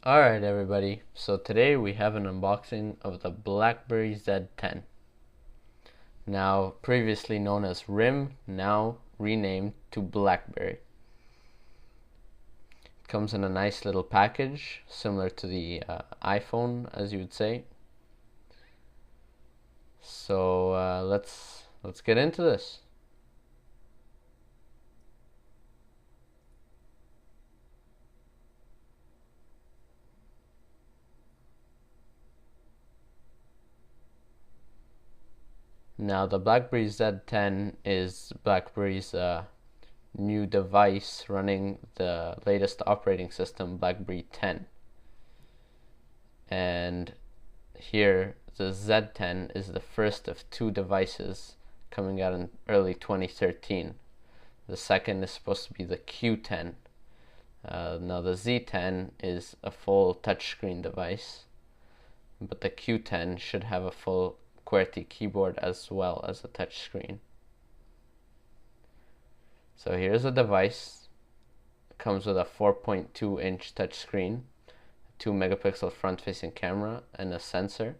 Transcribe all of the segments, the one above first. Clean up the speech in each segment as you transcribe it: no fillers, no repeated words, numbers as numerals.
Alright everybody, so today we have an unboxing of the Blackberry Z10. Now previously known as RIM, now renamed to Blackberry. It comes in a nice little package, similar to the iPhone, as you would say. So let's get into this. Now the Blackberry Z10 is BlackBerry's new device running the latest operating system, Blackberry 10. And here the Z10 is the first of two devices coming out in early 2013. The second is supposed to be the Q10. Now the Z10 is a full touchscreen device, but the Q10 should have a full QWERTY keyboard as well as a touchscreen. So here's a device. It comes with a 4.2-inch touchscreen, 2-megapixel front-facing camera, and a sensor.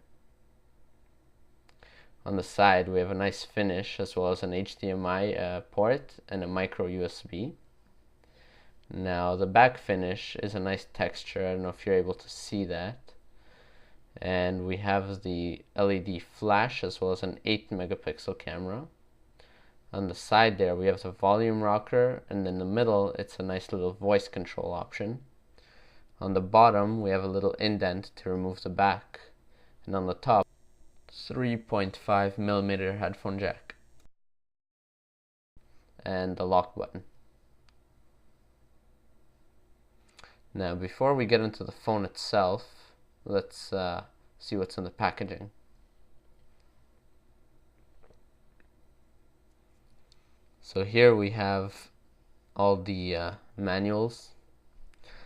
On the side we have a nice finish as well as an HDMI port and a micro USB. Now the back finish is a nice texture. I don't know if you're able to see that. And we have the LED flash as well as an 8-megapixel camera. On the side there we have the volume rocker, and in the middle it's a nice little voice control option. On the bottom we have a little indent to remove the back, and on the top 3.5mm headphone jack and the lock button. Now before we get into the phone itself, let's see what's in the packaging. So here we have all the manuals,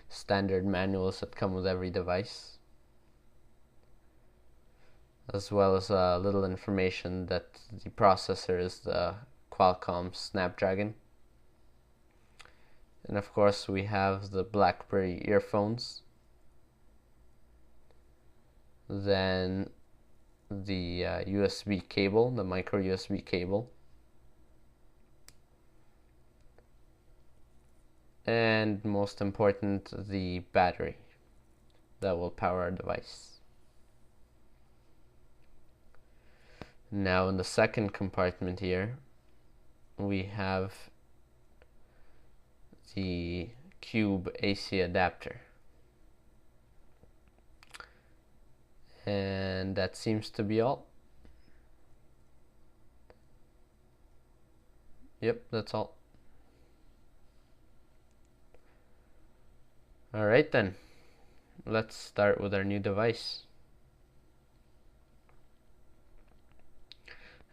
standard manuals that come with every device, as well as a little information that the processor is the Qualcomm Snapdragon. And of course we have the Blackberry earphones, then the USB cable, the micro USB cable, and most important, the battery that will power our device. Now in the second compartment here we have the Cube AC adapter, and that seems to be all. Yep, that's all. Alright then, let's start with our new device.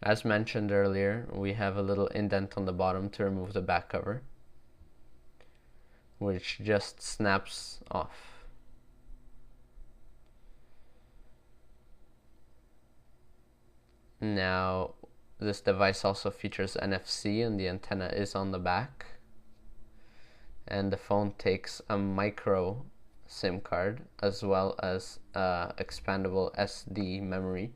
As mentioned earlier, we have a little indent on the bottom to remove the back cover, which just snaps off. Now this device also features NFC, and the antenna is on the back, and the phone takes a micro SIM card as well as expandable SD memory.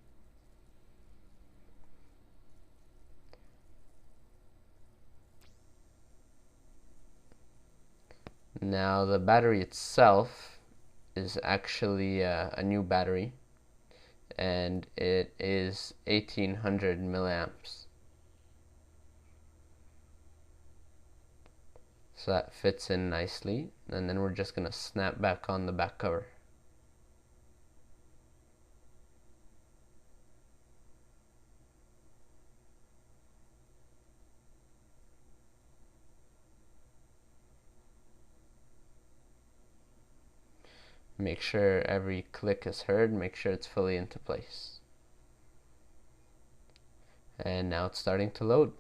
Now the battery itself is actually a new battery, and it is 1800 milliamps. So that fits in nicely, and then we're just going to snap back on the back cover. Make sure every click is heard, make sure it's fully into place. And now it's starting to load.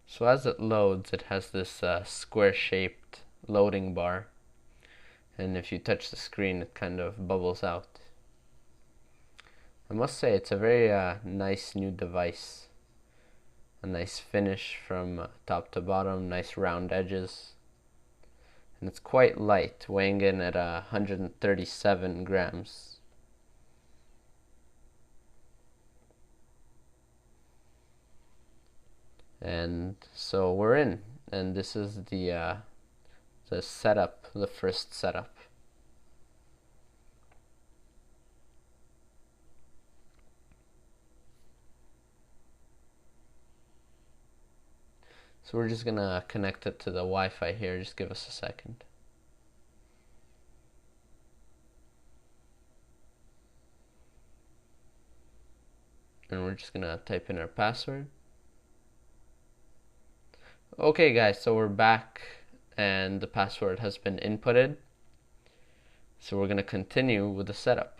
So as it loads, it has this square-shaped loading bar, and if you touch the screen it kind of bubbles out. I must say it's a very nice new device. A nice finish from top to bottom, nice round edges, and it's quite light, weighing in at 137 grams. And so we're in, and this is the setup, the first setup. So we're just gonna connect it to the Wi-Fi here. Just give us a second. And we're just gonna type in our password. Okay guys, so we're back and the password has been inputted. So we're gonna continue with the setup.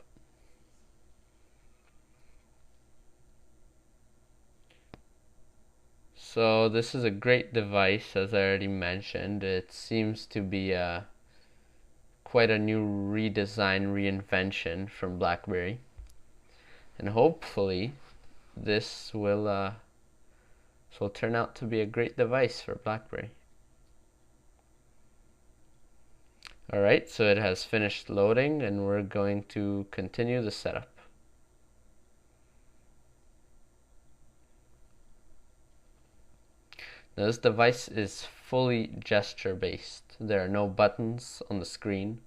So this is a great device, as I already mentioned. It seems to be quite a new redesign, reinvention from BlackBerry. And hopefully this will turn out to be a great device for BlackBerry. Alright, so it has finished loading and we're going to continue the setup. Now this device is fully gesture based. There are no buttons on the screen.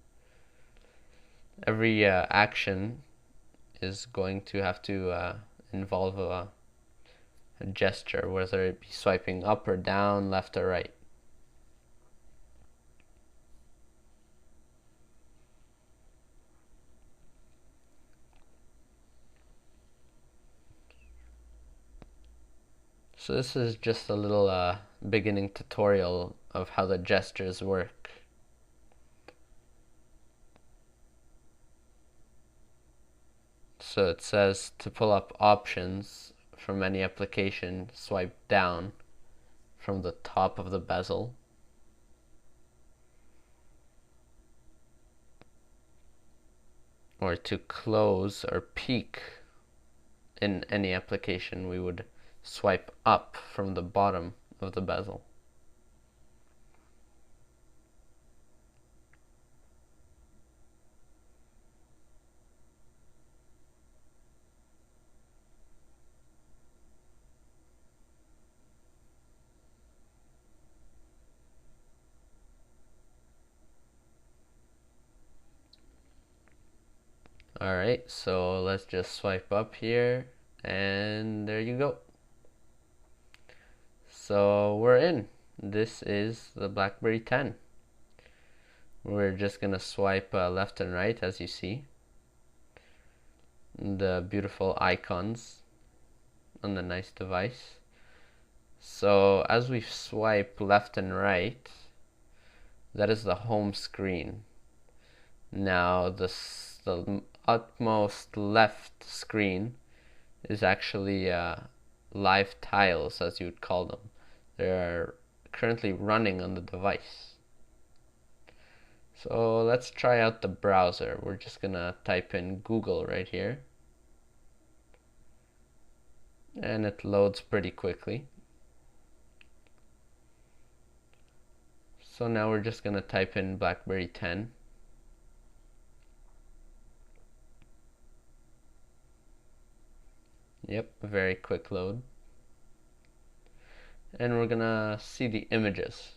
Every action is going to have to involve a gesture, whether it be swiping up or down, left or right. So this is just a little beginning tutorial of how the gestures work. So it says to pull up options from any application, swipe down from the top of the bezel. Or to close or peek in any application, we would swipe up from the bottom of the bezel. Alright, so let's just swipe up here, and there you go. So we're in. This is the BlackBerry 10. We're just gonna swipe left and right, as you see. The beautiful icons on the nice device. So as we swipe left and right, that is the home screen. Now the utmost left screen is actually live tiles, as you would call them. They are currently running on the device. So let's try out the browser. We're just gonna type in Google right here, and it loads pretty quickly. So now we're just gonna type in BlackBerry 10. Yep, very quick load. And we're gonna see the images.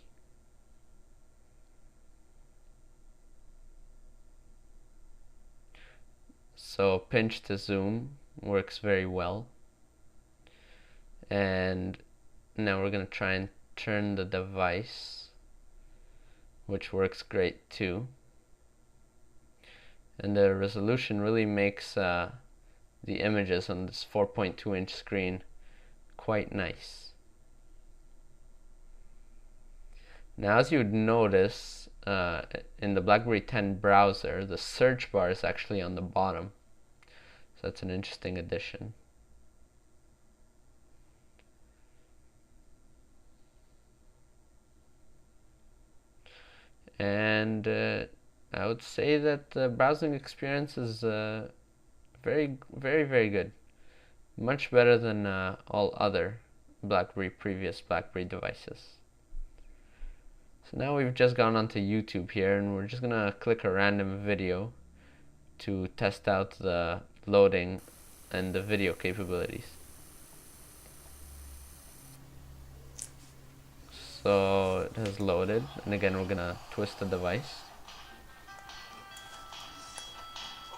So pinch to zoom works very well. And now we're gonna try and turn the device, which works great too. And the resolution really makes the images on this 4.2-inch screen quite nice. Now, as you would notice, in the BlackBerry 10 browser, the search bar is actually on the bottom. So that's an interesting addition. And I would say that the browsing experience is very, very, very good. Much better than all other previous BlackBerry devices. So now we've just gone onto YouTube here, and we're just gonna click a random video to test out the loading and the video capabilities. So it has loaded, and again we're gonna twist the device.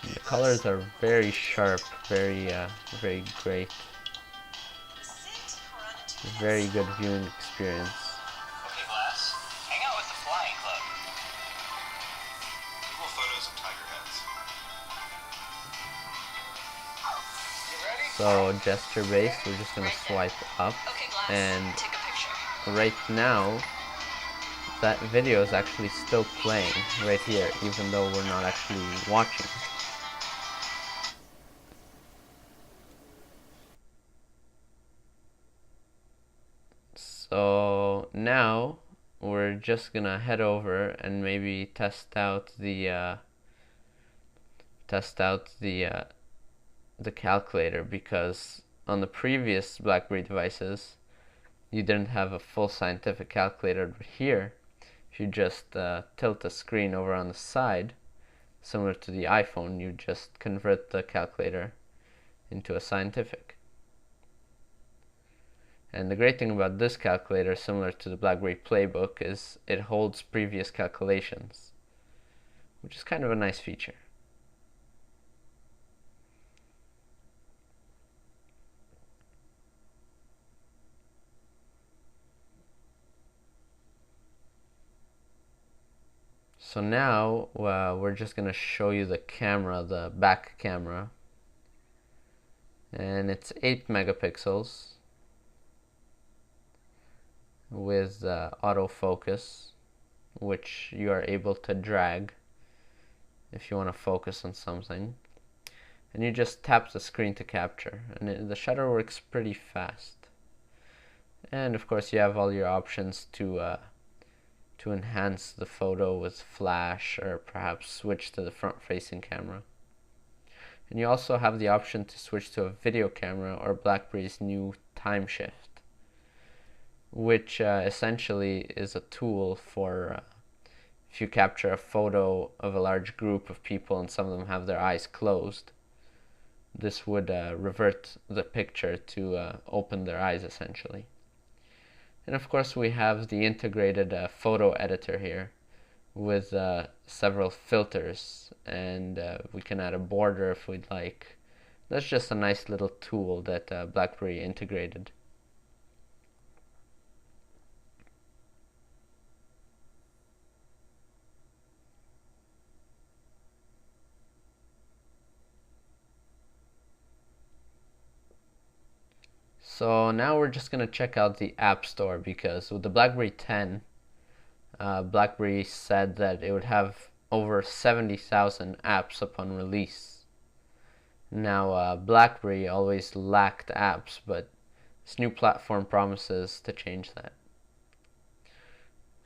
And the colors are very sharp, very great. Very good viewing experience. Okay, Glass. Hang out with the flying club. Google photos of tiger heads. So gesture based, we're just gonna swipe up, and right now that video is actually still playing right here, even though we're not actually watching it. So now we're just gonna head over and maybe test out the calculator, because on the previous BlackBerry devices you didn't have a full scientific calculator. But here, if you just tilt the screen over on the side, similar to the iPhone, you just convert the calculator into a scientific. And the great thing about this calculator, similar to the BlackBerry Playbook, is it holds previous calculations, which is kind of a nice feature. So now we're just going to show you the camera, the back camera. And it's 8 megapixels with autofocus, which you are able to drag if you want to focus on something. And you just tap the screen to capture, and the shutter works pretty fast. And of course you have all your options to enhance the photo with flash, or perhaps switch to the front-facing camera. And you also have the option to switch to a video camera, or BlackBerry's new time shift, which essentially is a tool for if you capture a photo of a large group of people and some of them have their eyes closed, this would revert the picture to open their eyes essentially. And of course we have the integrated photo editor here with several filters, and we can add a border if we'd like. That's just a nice little tool that BlackBerry integrated. So now we're just going to check out the App Store, because with the BlackBerry 10, BlackBerry said that it would have over 70,000 apps upon release. Now, BlackBerry always lacked apps, but this new platform promises to change that.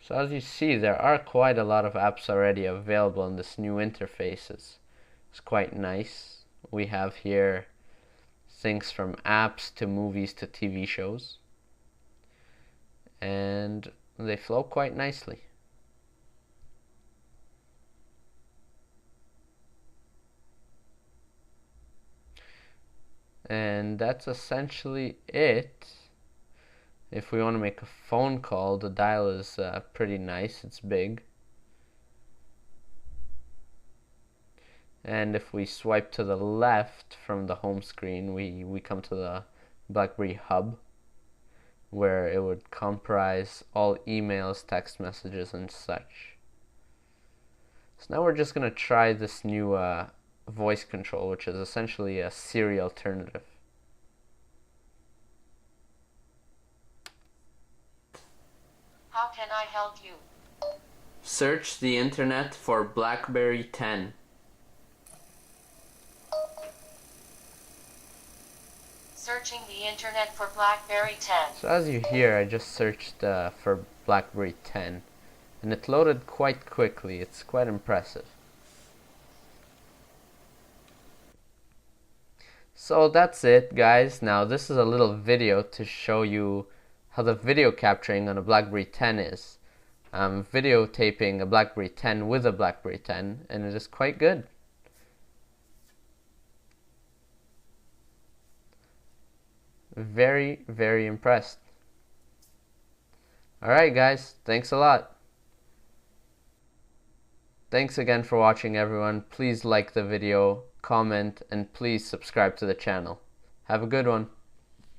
So as you see, there are quite a lot of apps already available in this new interface. It's quite nice. We have here things from apps to movies to TV shows, and they flow quite nicely. And that's essentially it. If we want to make a phone call, the dial is pretty nice, it's big. And if we swipe to the left from the home screen, we come to the BlackBerry Hub, where it would comprise all emails, text messages, and such. So now we're just going to try this new voice control, which is essentially a Siri alternative. How can I help you? Search the internet for BlackBerry 10. Searching the internet for BlackBerry 10. So as you hear, I just searched for BlackBerry 10, and it loaded quite quickly. It's quite impressive. So that's it, guys. Now this is a little video to show you how the video capturing on a Blackberry 10 is. I'm videotaping a Blackberry 10 with a Blackberry 10, and it is quite good. Very, very impressed. Alright guys, thanks a lot. Thanks again for watching, everyone. Please like the video, comment, and please subscribe to the channel. Have a good one.